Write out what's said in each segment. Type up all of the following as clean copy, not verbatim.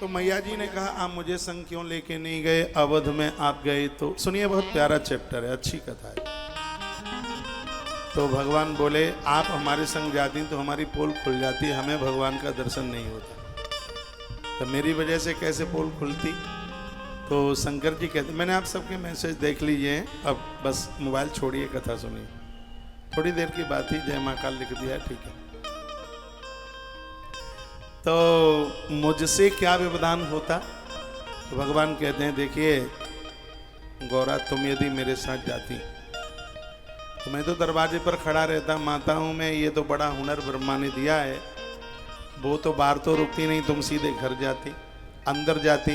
तो मैया जी ने कहा आप मुझे संग क्यों लेके नहीं गए, अवध में आप गए तो। सुनिए, बहुत प्यारा चैप्टर है, अच्छी कथा है। तो भगवान बोले आप हमारे संग जाती तो हमारी पोल खुल जाती, हमें भगवान का दर्शन नहीं होता। तो मेरी वजह से कैसे पोल खुलती? तो शंकर जी कहते, मैंने आप सबके मैसेज देख लीजिए, अब बस मोबाइल छोड़िए, कथा सुनिए। थोड़ी देर की बात ही, जय महाकाल लिख दिया, ठीक है। तो मुझसे क्या व्यवधान होता? तो भगवान कहते हैं देखिए गौरा, तुम यदि मेरे साथ जाती तो मैं तो दरवाजे पर खड़ा रहता, माताओं में ये तो बड़ा हुनर ब्रह्मा ने दिया है। वो तो बाहर तो रुकती नहीं, तुम सीधे घर जाती, अंदर जाती,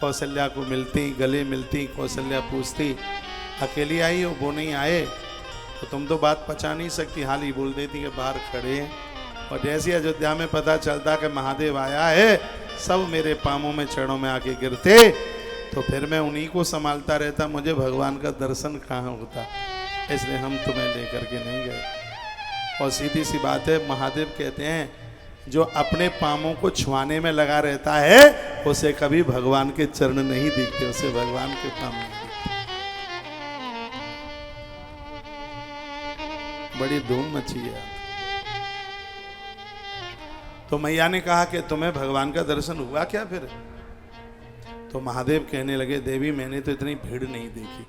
कौशल्या को मिलती, गले मिलती, कौशल्या पूछती अकेली आई हो, वो नहीं आए, तो तुम तो बात पचा नहीं सकती, हाल ही बोल देती कि बाहर खड़े हैं। और जैसे अयोध्या में पता चलता कि महादेव आया है, सब मेरे पामों में चरणों में आके गिरते, तो फिर मैं उन्हीं को संभालता रहता, मुझे भगवान का दर्शन कहाँ होता। इसलिए हम तुम्हें लेकर के नहीं गए। और सीधी सी बात है, महादेव कहते हैं जो अपने पामों को छुआने में लगा रहता है उसे कभी भगवान के चरण नहीं दिखते, उसे भगवान के पाम नहीं दिखते। बड़ी धूम मची है। तो मैया ने कहा कि तुम्हें भगवान का दर्शन हुआ क्या फिर? तो महादेव कहने लगे देवी मैंने तो इतनी भीड़ नहीं देखी।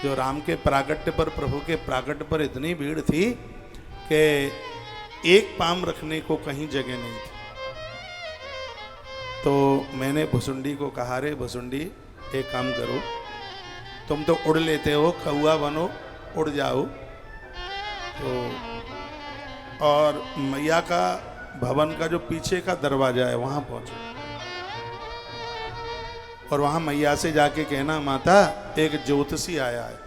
जो राम के प्राकट्य पर, प्रभु के प्राकट्य पर इतनी भीड़ थी कि एक पाम रखने को कहीं जगह नहीं थी। तो मैंने भुसुंडी को कहा, रे भुसुंडी एक काम करो, तुम तो उड़ लेते हो, कौआ बनो, उड़ जाओ। तो और मैया का भवन का जो पीछे का दरवाजा है वहां पहुंचो, और वहां मैया से जाके कहना माता एक ज्योतिषी आया है,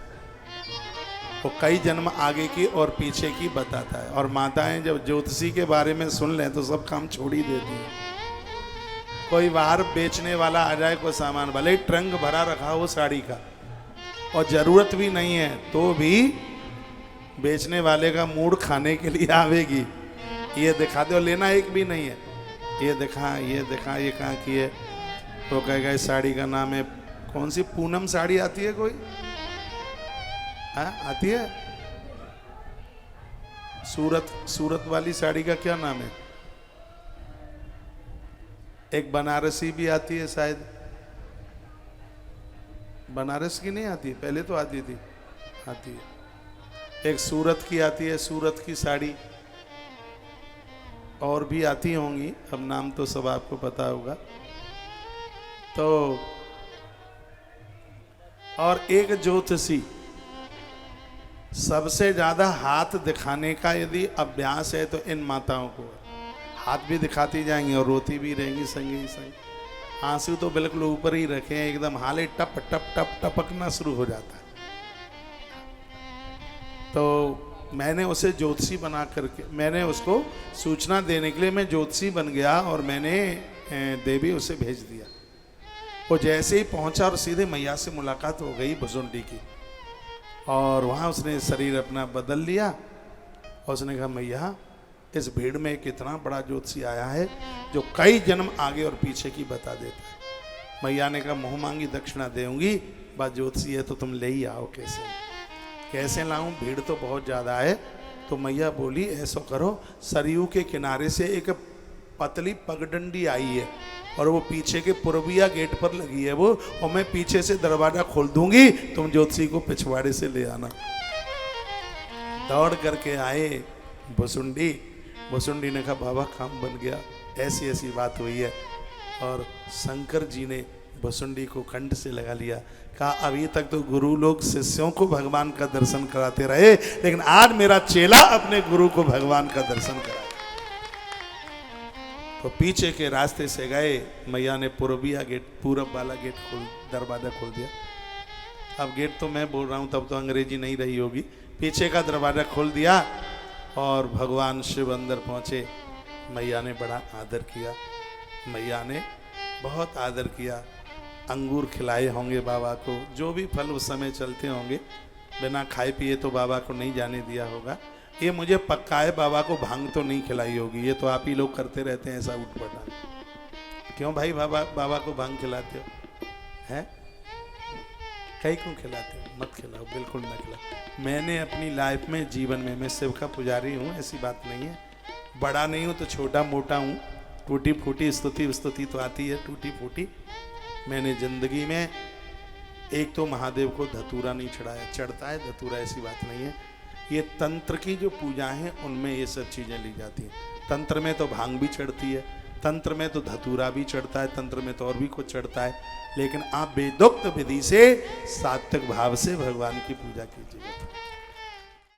वो कई जन्म आगे की और पीछे की बताता है। और माताएं जब ज्योतिषी के बारे में सुन लें तो सब काम छोड़ ही देती हैं। कोई बाहर बेचने वाला आ जाए, कोई सामान, भले ही ट्रंक भरा रखा हो साड़ी का और जरूरत भी नहीं है, तो भी बेचने वाले का मूड खाने के लिए आवेगी, ये दिखा दो, लेना एक भी नहीं है, ये दिखा, ये दिखा, ये कहाँ की है। तो कहेगा इस साड़ी का नाम है, कौन सी पूनम साड़ी आती है कोई? आती है? सूरत वाली साड़ी का क्या नाम है? एक बनारसी भी आती है शायद, बनारस की नहीं आती, पहले तो आती थी, आती है। एक सूरत की आती है, सूरत की साड़ी, और भी आती होंगी, अब नाम तो सब आपको पता होगा। तो और एक ज्योतिषी, सबसे ज्यादा हाथ दिखाने का यदि अभ्यास है तो इन माताओं को, हाथ भी दिखाती जाएंगी और रोती भी रहेंगी संग ही संग। आंसू तो बिल्कुल ऊपर ही रखे हैं, एकदम हाले टप टप टप टपकना शुरू हो जाता है। तो मैंने उसे ज्योतिषी बना करके, मैंने उसको सूचना देने के लिए मैं ज्योतिषी बन गया और मैंने देवी उसे भेज दिया। वो जैसे ही पहुंचा और सीधे मैया से मुलाकात हो गई भुसुंडी की, और वहाँ उसने शरीर अपना बदल लिया और उसने कहा मैया इस भीड़ में कितना बड़ा ज्योतिषी आया है जो कई जन्म आगे और पीछे की बता देता है। मैया ने कहा मुँह मांगी दक्षिणा देऊंगी, बात ज्योतिषी है तो तुम ले ही आओ। कैसे लाऊं, भीड़ तो बहुत ज़्यादा है। तो मैया बोली ऐसा करो, सरयू के किनारे से एक पतली पगडंडी आई है और वो पीछे के पूर्विया गेट पर लगी है वो, और मैं पीछे से दरवाजा खोल दूंगी, तुम ज्योतिषी को पिछवाड़े से ले आना। दौड़ करके आए भुसुंडी। भुसुंडी ने कहा बाबा काम बन गया, ऐसी ऐसी बात हुई है। और शंकर जी ने भुसुंडी को कंठ से लगा लिया, कहा अभी तक तो गुरु लोग शिष्यों को भगवान का दर्शन कराते रहे, लेकिन आज मेरा चेला अपने गुरु को भगवान का दर्शन कराए। तो पीछे के रास्ते से गए, मैया ने पूर्विया गेट, पूरब वाला गेट खोल, दरवाजा खोल दिया। अब गेट तो मैं बोल रहा हूँ, तब तो अंग्रेजी नहीं रही होगी। पीछे का दरवाजा खोल दिया और भगवान शिव अंदर पहुँचे। मैया ने बड़ा आदर किया, मैया ने बहुत आदर किया। अंगूर खिलाए होंगे बाबा को, जो भी फल उस समय चलते होंगे, बिना खाए पिए तो बाबा को नहीं जाने दिया होगा। ये मुझे पक्का है बाबा को भांग तो नहीं खिलाई होगी, ये तो आप ही लोग करते रहते हैं ऐसा उठ पटांग। क्यों भाई बाबा बाबा को भांग खिलाते हो? हैं? कई क्यों खिलाते हो? मत खिलाओ, बिल्कुल ना खिलाओ। मैंने अपनी लाइफ में, जीवन में, मैं शिव का पुजारी हूँ, ऐसी बात नहीं है। बड़ा नहीं हूँ तो छोटा मोटा हूँ, टूटी फूटी स्तुति तो आती है, टूटी फूटी। मैंने जिंदगी में एक तो महादेव को धतूरा नहीं चढ़ाया, चढ़ता है धतूरा, ऐसी बात नहीं है। ये तंत्र की जो पूजा है उनमें ये सब चीज़ें ली जाती हैं। तंत्र में तो भांग भी चढ़ती है, तंत्र में तो धतूरा भी चढ़ता है, तंत्र में तो और भी कुछ चढ़ता है। लेकिन आप वेदोक्त विधि से सात्विक भाव से भगवान की पूजा कीजिए।